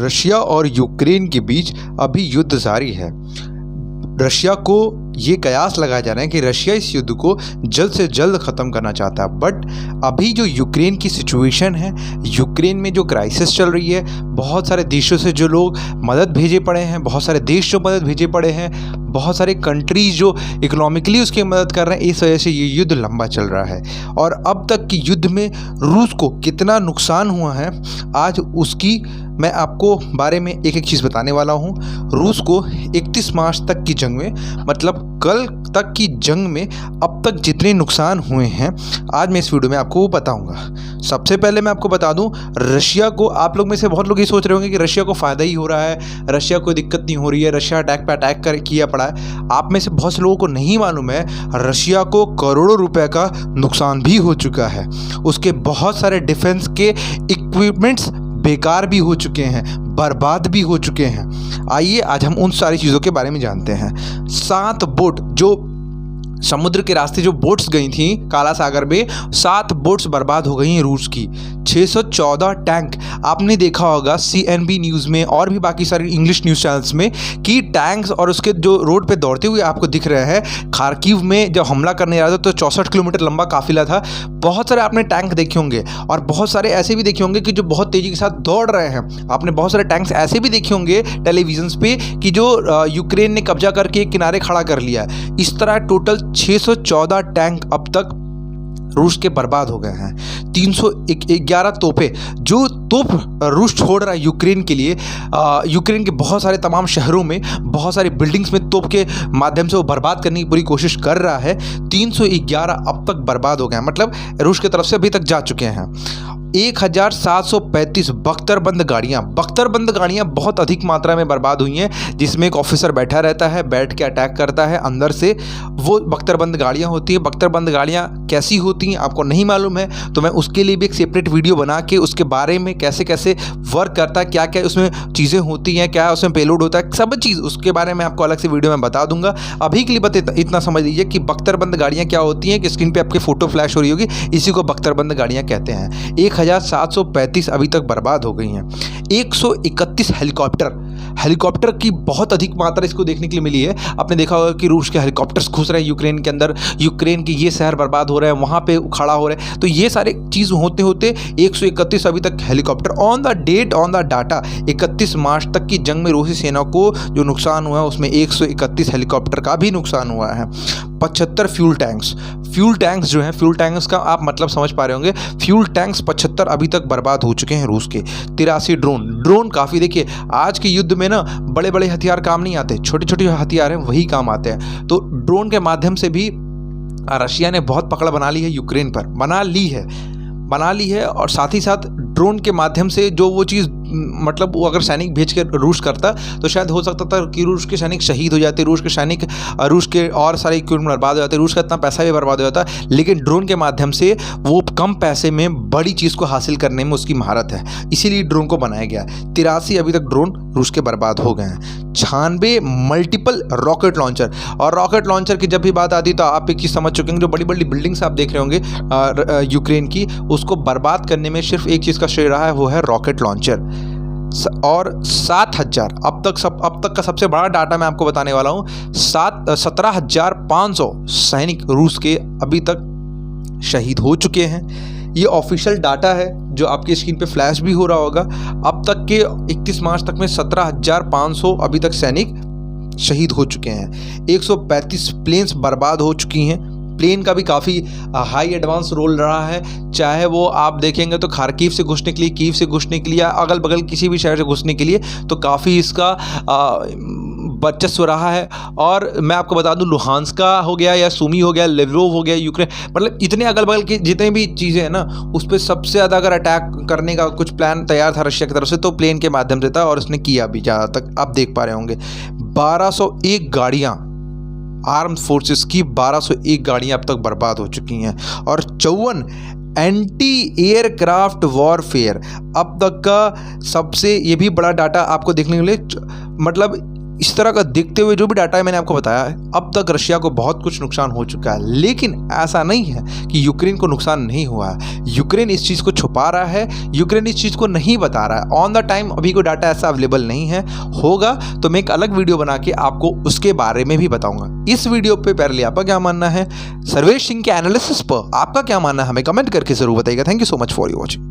Russia और Ukraine के बीच अभी युद्ध जारी है। रशिया को ये कयास लगाया जा रहा है कि रशिया इस युद्ध को जल्द से जल्द ख़त्म करना चाहता है। बट अभी जो यूक्रेन की सिचुएशन है, यूक्रेन में जो क्राइसिस चल रही है, बहुत सारे देशों से जो लोग मदद भेजे पड़े हैं, बहुत सारे देश जो मदद भेजे पड़े हैं, बहुत सारे कंट्रीज जो इकोनॉमिकली उसकी मदद कर रहे हैं, इस वजह से ये युद्ध लंबा चल रहा है। और अब तक की युद्ध में रूस को कितना नुकसान हुआ है, आज उसकी मैं आपको बारे में एक एक चीज़ बताने वाला हूँ। रूस को 31 मार्च तक की जंग में, मतलब कल तक की जंग में अब तक जितने नुकसान हुए हैं, आज मैं इस वीडियो में आपको वो बताऊंगा। सबसे पहले मैं आपको बता दूं, रशिया को, आप लोग में से बहुत लोग ये सोच रहे होंगे कि रशिया को फ़ायदा ही हो रहा है, रशिया को दिक्कत नहीं हो रही है, रशिया अटैक पे अटैक किया पड़ा है। आप में से बहुत से लोगों को नहीं मालूम है, रशिया को करोड़ों रुपए का नुकसान भी हो चुका है। उसके बहुत सारे डिफेंस के इक्विपमेंट्स बेकार भी हो चुके हैं, बर्बाद भी हो चुके हैं। आइए आज हम उन सारी चीज़ों के बारे में जानते हैं। 7 बोट, जो समुद्र के रास्ते जो बोट्स गई थी काला सागर में, 7 बोट्स बर्बाद हो गई हैं रूस की। 614 टैंक, आपने देखा होगा CNB न्यूज़ में और भी बाकी सारे इंग्लिश न्यूज़ चैनल्स में कि टैंक्स और उसके जो रोड पे दौड़ते हुए आपको दिख रहे हैं। खार्किव में जब हमला करने जा रहा था तो 64 किलोमीटर लंबा काफिला था। बहुत सारे आपने टैंक देखे होंगे और बहुत सारे ऐसे भी देखे होंगे कि जो बहुत तेज़ी के साथ दौड़ रहे हैं। आपने बहुत सारे टैंक्स ऐसे भी देखे होंगे टेलीविजन पे कि जो यूक्रेन ने कब्जा करके एक किनारे खड़ा कर लिया। इस तरह टोटल 614 टैंक अब तक रूस के बर्बाद हो गए हैं। 311 तोपें, जो तोप रूस छोड़ रहा है यूक्रेन के लिए, यूक्रेन के बहुत सारे तमाम शहरों में, बहुत सारी बिल्डिंग्स में तोप के माध्यम से वो बर्बाद करने की पूरी कोशिश कर रहा है। 311 अब तक बर्बाद हो गए हैं, मतलब रूस की तरफ से अभी तक जा चुके हैं। 1735 बख्तरबंद गाड़ियाँ बहुत अधिक मात्रा में बर्बाद हुई हैं, जिसमें एक ऑफिसर बैठा रहता है, बैठ के अटैक करता है अंदर से। वो बख्तरबंद गाड़ियाँ होती हैं। बख्तरबंद गाड़ियाँ कैसी होती हैं आपको नहीं मालूम है, तो मैं उसके लिए भी एक सेपरेट वीडियो बना के उसके बारे में कैसे कैसे वर्क करता है, क्या क्या उसमें चीज़ें होती हैं, क्या उसमें पेलोड होता है, सब चीज़ उसके बारे में आपको अलग से वीडियो में बता दूंगा। अभी के लिए बस इतना समझ लीजिए कि बख्तरबंद गाड़ियाँ क्या होती हैं, कि स्क्रीन पर आपकी फ़ोटो फ्लैश हो रही होगी, इसी को बख्तरबंद गाड़ियाँ कहते हैं। 1735 अभी तक बर्बाद हो गई हैं। 131 हेलीकॉप्टर की बहुत अधिक मात्रा इसको देखने के लिए मिली है। आपने देखा होगा कि रूस के हेलीकॉप्टर्स घुस रहे हैं यूक्रेन के अंदर, यूक्रेन के ये शहर बर्बाद हो रहे हैं, वहाँ पे खड़ा हो रहे हैं। तो ये सारे चीज़ होते होते 131 अभी तक हेलीकॉप्टर ऑन द डाटा 31 मार्च तक की जंग में रूसी सेना को जो नुकसान हुआ है उसमें 131 हेलीकॉप्टर का भी नुकसान हुआ है। 75 फ्यूल टैंक्स जो हैं, फ्यूल टैंक्स का आप मतलब समझ पा रहे होंगे, फ्यूल टैंक्स 75 अभी तक बर्बाद हो चुके हैं रूस के। 83 ड्रोन काफ़ी, देखिए आज के युद्ध में ना बड़े बड़े हथियार काम नहीं आते, छोटे छोटे हथियार हैं वही काम आते हैं। तो ड्रोन के माध्यम से भी रशिया ने बहुत पकड़ बना ली है यूक्रेन पर, बना ली है। और साथ ही साथ ड्रोन के माध्यम से जो वो चीज़, मतलब वो अगर सैनिक भेज के रूस करता तो शायद हो सकता था कि रूस के सैनिक शहीद हो जाते, रूस के और सारे इक्विपमेंट बर्बाद हो जाते, रूस का इतना पैसा भी बर्बाद हो जाता। लेकिन ड्रोन के माध्यम से वो कम पैसे में बड़ी चीज़ को हासिल करने में उसकी महारत है, इसीलिए ड्रोन को बनाया गया। 83 अभी तक ड्रोन रूस के बर्बाद हो गए हैं। 96 मल्टीपल रॉकेट लॉन्चर, और रॉकेट लॉन्चर की जब भी बात आती तो आप एक चीज़ समझ चुके होंगे, जो बड़ी बड़ी बिल्डिंग्स आप देख रहे होंगे यूक्रेन की, उसको बर्बाद करने में सिर्फ एक चीज़ का श्रेय रहा है, वो है रॉकेट लॉन्चर। और 7000 अब तक का सबसे बड़ा डाटा मैं आपको बताने वाला हूँ। 17,500 सैनिक रूस के अभी तक शहीद हो चुके हैं। ये ऑफिशियल डाटा है जो आपकी स्क्रीन पे फ्लैश भी हो रहा होगा। अब तक के 31 मार्च तक में 17,500 अभी तक सैनिक शहीद हो चुके हैं। 135 प्लेन्स बर्बाद हो चुकी हैं। प्लेन का भी काफ़ी हाई एडवांस रोल रहा है, चाहे वो आप देखेंगे तो खार्किव से घुसने के लिए, कीव से घुसने के लिए, या अगल बगल किसी भी शहर से घुसने के लिए, तो काफ़ी इसका वर्चस्व रहा है। और मैं आपको बता दूं, लुहांस्का हो गया या सुमी हो गया, लेव्रोव हो गया, यूक्रेन, मतलब इतने अगल बगल की जितने भी चीज़ें हैं ना, उस पर सबसे ज़्यादा अगर अटैक करने का कुछ प्लान तैयार था रशिया की तरफ से तो प्लेन के माध्यम से था, और उसने किया भी। ज़्यादा तक आप देख पा रहे होंगे 1201 गाड़ियाँ, आर्म्ड फोर्सेस की 1201 गाड़ियाँ अब तक बर्बाद हो चुकी हैं। और 54 एंटी एयरक्राफ्ट वॉरफेयर अब तक का सबसे, ये भी बड़ा डाटा आपको देखने के लिए, मतलब इस तरह का देखते हुए जो भी डाटा है मैंने आपको बताया है, अब तक रशिया को बहुत कुछ नुकसान हो चुका है। लेकिन ऐसा नहीं है कि यूक्रेन को नुकसान नहीं हुआ है। यूक्रेन इस चीज़ को छुपा रहा है, यूक्रेन इस चीज़ को नहीं बता रहा है। ऑन द टाइम अभी कोई डाटा ऐसा अवेलेबल नहीं है, होगा तो मैं एक अलग वीडियो बना के आपको उसके बारे में भी बताऊंगा। इस वीडियो पे पहले आपका क्या मानना है, सर्वेश सिंह के एनालिसिस पर आपका क्या मानना है, हमें कमेंट करके जरूर बताइएगा। Thank you so much for watching.